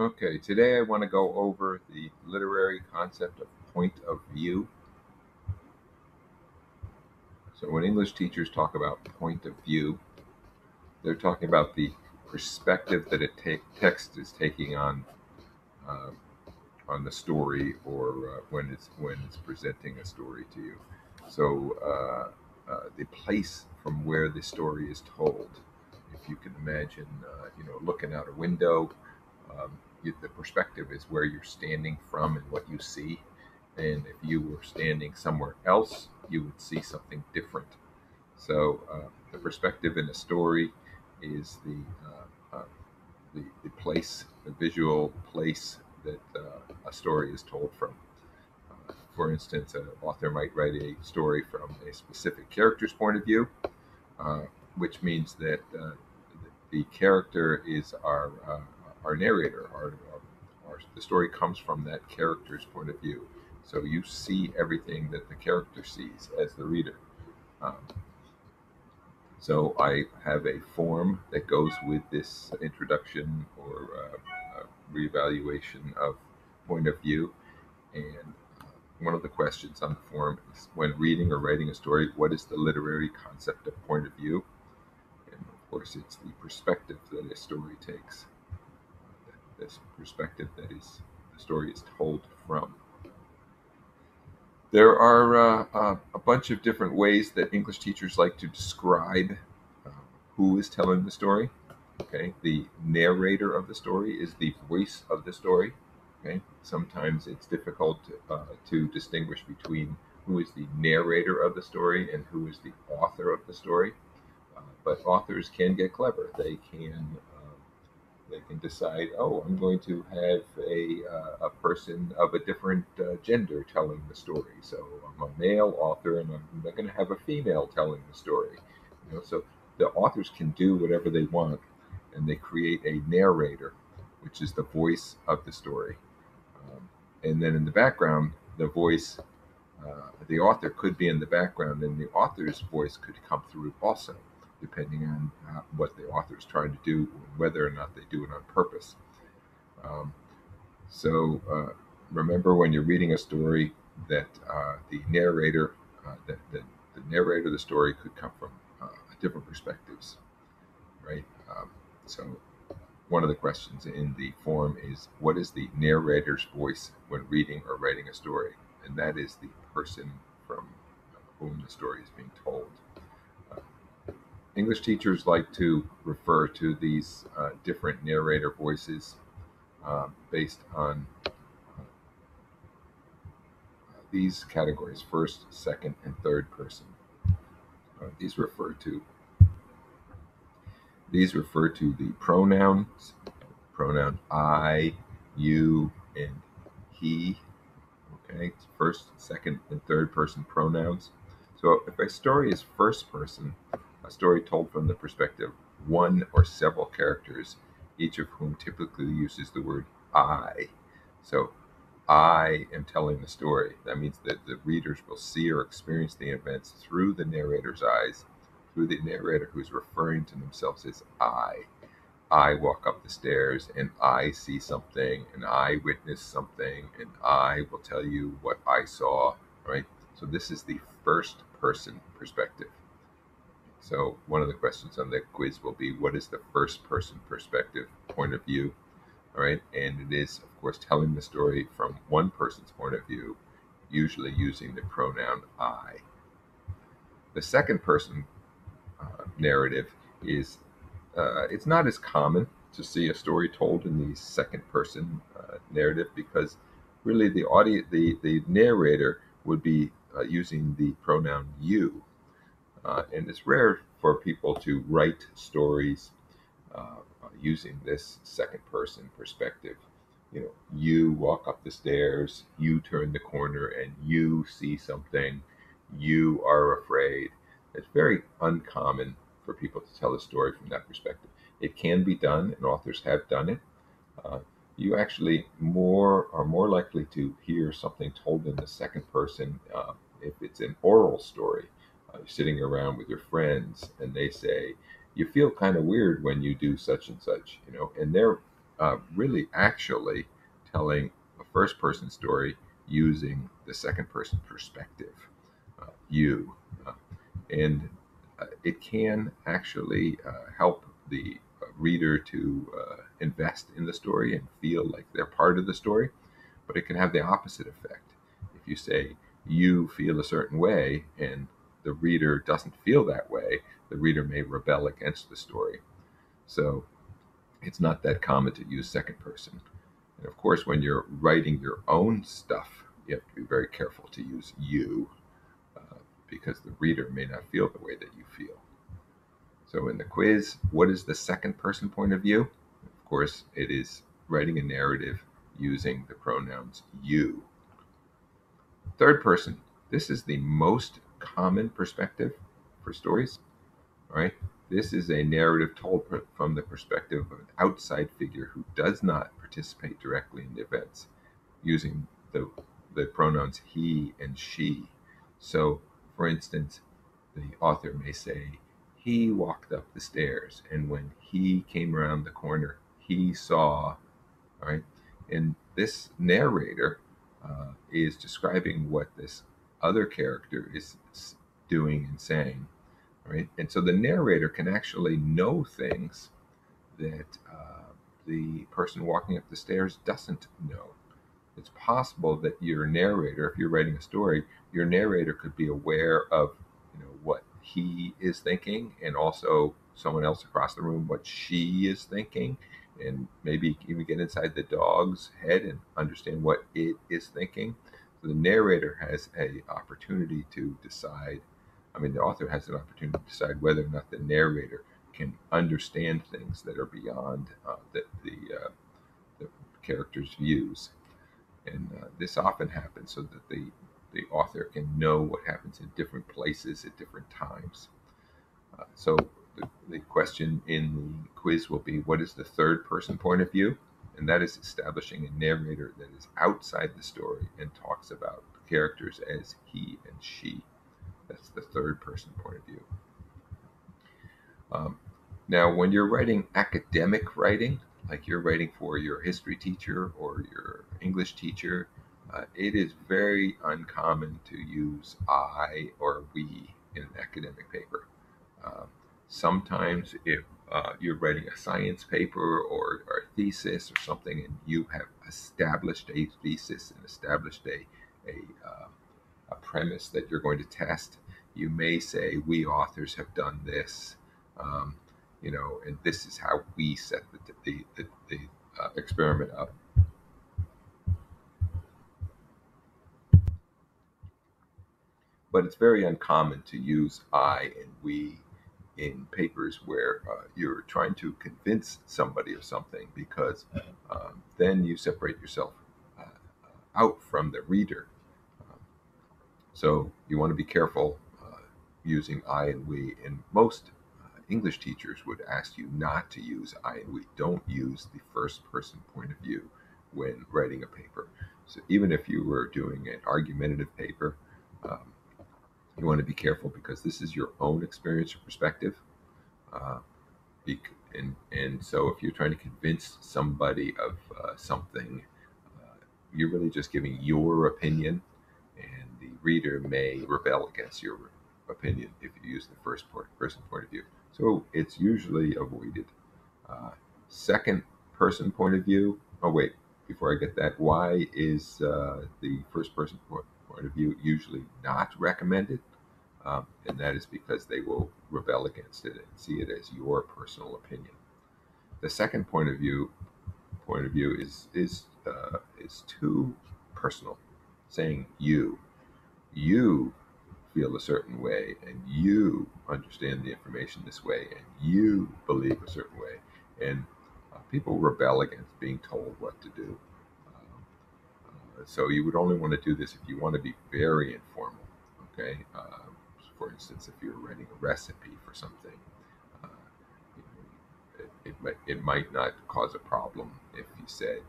Okay, today I want to go over the literary concept of point of view. So, when English teachers talk about point of view, they're talking about the perspective that text is taking uh, on the story, or when it's presenting a story to you. So, the place from where the story is told. If you can imagine, looking out a window, the perspective is where you're standing from and what you see. And if you were standing somewhere else, you would see something different. So the perspective in a story is the place, the visual place that a story is told from. For instance, an author might write a story from a specific character's point of view, uh, which means that the character is our narrator. The story comes from that character's point of view. So you see everything that the character sees as the reader. Um, so I have a form that goes with this introduction or reevaluation of point of view. And one of the questions on the form is, when reading or writing a story, what is the literary concept of point of view? And of course, it's the perspective that a story takes, this perspective that is the story is told from. There are a bunch of different ways that English teachers like to describe uh, who is telling the story. Okay, the narrator of the story is the voice of the story. Okay, sometimes it's difficult to distinguish between who is the narrator of the story and who is the author of the story. But authors can get clever. They can decide, oh, I'm going to have a person of a different gender telling the story. So I'm a male author, and I'm not going to have a female telling the story. So the authors can do whatever they want, and they create a narrator, which is the voice of the story. And then in the background, the author could be in the background, and the author's voice could come through also, depending on what the author is trying to do, whether or not they do it on purpose. Um, so remember, when you're reading a story, that the narrator of the story could come from different perspectives, right? So one of the questions in the form is, what is the narrator's voice when reading or writing a story? And that is the person from whom the story is being told. Uh, English teachers like to refer to these different narrator voices based on these categories: first, second, and third person. Uh, these refer to these refer to the pronoun I, you, and he. Okay, first, second, and third person pronouns. So if a story is first person, a story told from the perspective of one or several characters, each of whom typically uses the word I. So I am telling the story. That means that the readers will see or experience the events through the narrator's eyes, through the narrator who's referring to themselves as I. I walk up the stairs and I see something and I witness something and I will tell you what I saw, right? So this is the first person perspective. So one of the questions on the quiz will be, what is the first person perspective point of view? All right. And it is, of course, telling the story from one person's point of view, usually using the pronoun I. The second person narrative is it's not as common to see a story told in the second person narrative, because really the narrator would be using the pronoun you, and it's rare for people to write stories using this second person perspective. You walk up the stairs, you turn the corner, and you see something. You are afraid. It's very uncommon for people to tell a story from that perspective. It can be done, and authors have done it. Uh, you actually are more likely to hear something told in the second person if it's an oral story. You're sitting around with your friends, and they say, "You feel kind of weird when you do such and such," and they're really actually telling a first person story using the second person perspective, you. Uh, and it can actually help the reader to invest in the story and feel like they're part of the story, but it can have the opposite effect. If you say you feel a certain way and the reader doesn't feel that way, the reader may rebel against the story. So it's not that common to use second person. And of course, when you're writing your own stuff, you have to be very careful to use you, uh, because the reader may not feel the way that you feel. So in the quiz, what is the second person point of view? Of course, it is writing a narrative using the pronouns you. Third person, this is the most common perspective for stories. All right. This is a narrative told from the perspective of an outside figure who does not participate directly in the events, using the pronouns he and she. So, for instance, the author may say, he walked up the stairs, and when he came around the corner, he saw, right? And this narrator is describing what this other character is doing and saying, right? And so the narrator can actually know things that the person walking up the stairs doesn't know. It's possible that your narrator, if you're writing a story, your narrator could be aware of, what he is thinking, and also someone else across the room what she is thinking, and maybe even get inside the dog's head and understand what it is thinking. So the narrator has a opportunity to decide. I mean, the author has an opportunity to decide whether or not the narrator can understand things that are beyond the character's views. And this often happens so that the author can know what happens in different places at different times. So the question in the quiz will be, what is the third person point of view? And that is establishing a narrator that is outside the story and talks about characters as he and she. That's the third person point of view. Um, Now, when you're writing academic writing, like you're writing for your history teacher or your English teacher, it is very uncommon to use I or we in an academic paper. Uh, Sometimes, if you're writing a science paper or a thesis or something, and you have established a thesis and established a a premise that you're going to test, you may say, "We authors have done this." Um, and this is how we set the experiment up. But it's very uncommon to use I and we in papers where you're trying to convince somebody of something, because then you separate yourself out from the reader. Um, so you want to be careful using I and we. And most English teachers would ask you not to use I and we. Don't use the first person point of view when writing a paper. So even if you were doing an argumentative paper, um, you want to be careful, because this is your own experience or perspective. Uh, and so if you're trying to convince somebody of something, you're really just giving your opinion, and the reader may rebel against your opinion if you use the first person point of view. So it's usually avoided. Uh, Second person point of view. Oh, wait, before I get that, why is the first person point of view usually not recommended? And that is because they will rebel against it and see it as your personal opinion. The second point of view is too personal, saying you feel a certain way, and you understand the information this way, and you believe a certain way, and people rebel against being told what to do. So you would only want to do this if you want to be very informal. Okay, for instance, if you're writing a recipe for something, uh, it might not cause a problem if you said,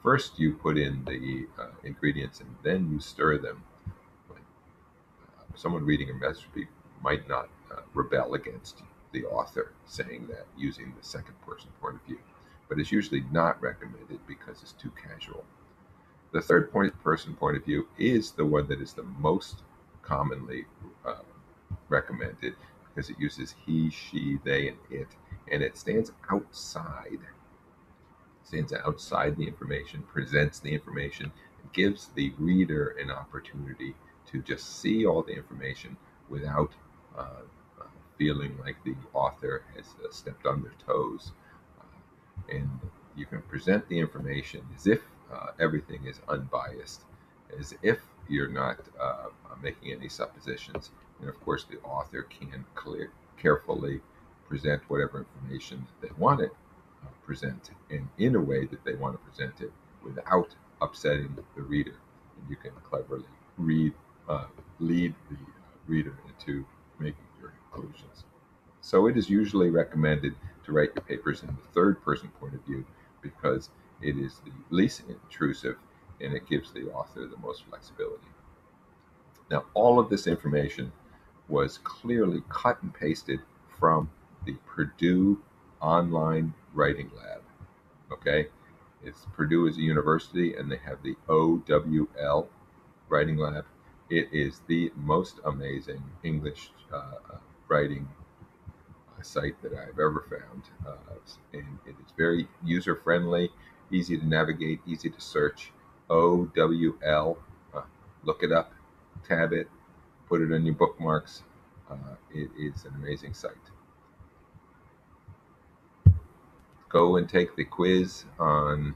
first you put in the ingredients and then you stir them. But, someone reading a recipe might not rebel against the author saying that using the second person point of view. but it's usually not recommended because it's too casual. The third person point of view is the one that is the most commonly uh, recommended because it uses he, she, they, and it, and it stands outside the information, presents the information, and gives the reader an opportunity to just see all the information without uh, uh, feeling like the author has stepped on their toes. And you can present the information as if everything is unbiased, as if you're not making any suppositions. And of course, the author can carefully present whatever information that they want to present and in a way that they want to present it without upsetting the reader. And you can cleverly read, lead the reader into making your conclusions. So it is usually recommended to write your papers in the third person point of view because it is the least intrusive and it gives the author the most flexibility. Now, all of this information was clearly cut and pasted from the Purdue online writing lab. Okay, Purdue is a university and they have the OWL writing lab. It is the most amazing English writing site that I've ever found, and it is very user friendly, easy to navigate, easy to search. OWL, uh, look it up, tab it, put it on your bookmarks. It is an amazing site. Go and take the quiz on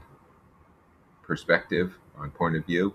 perspective, on point of view.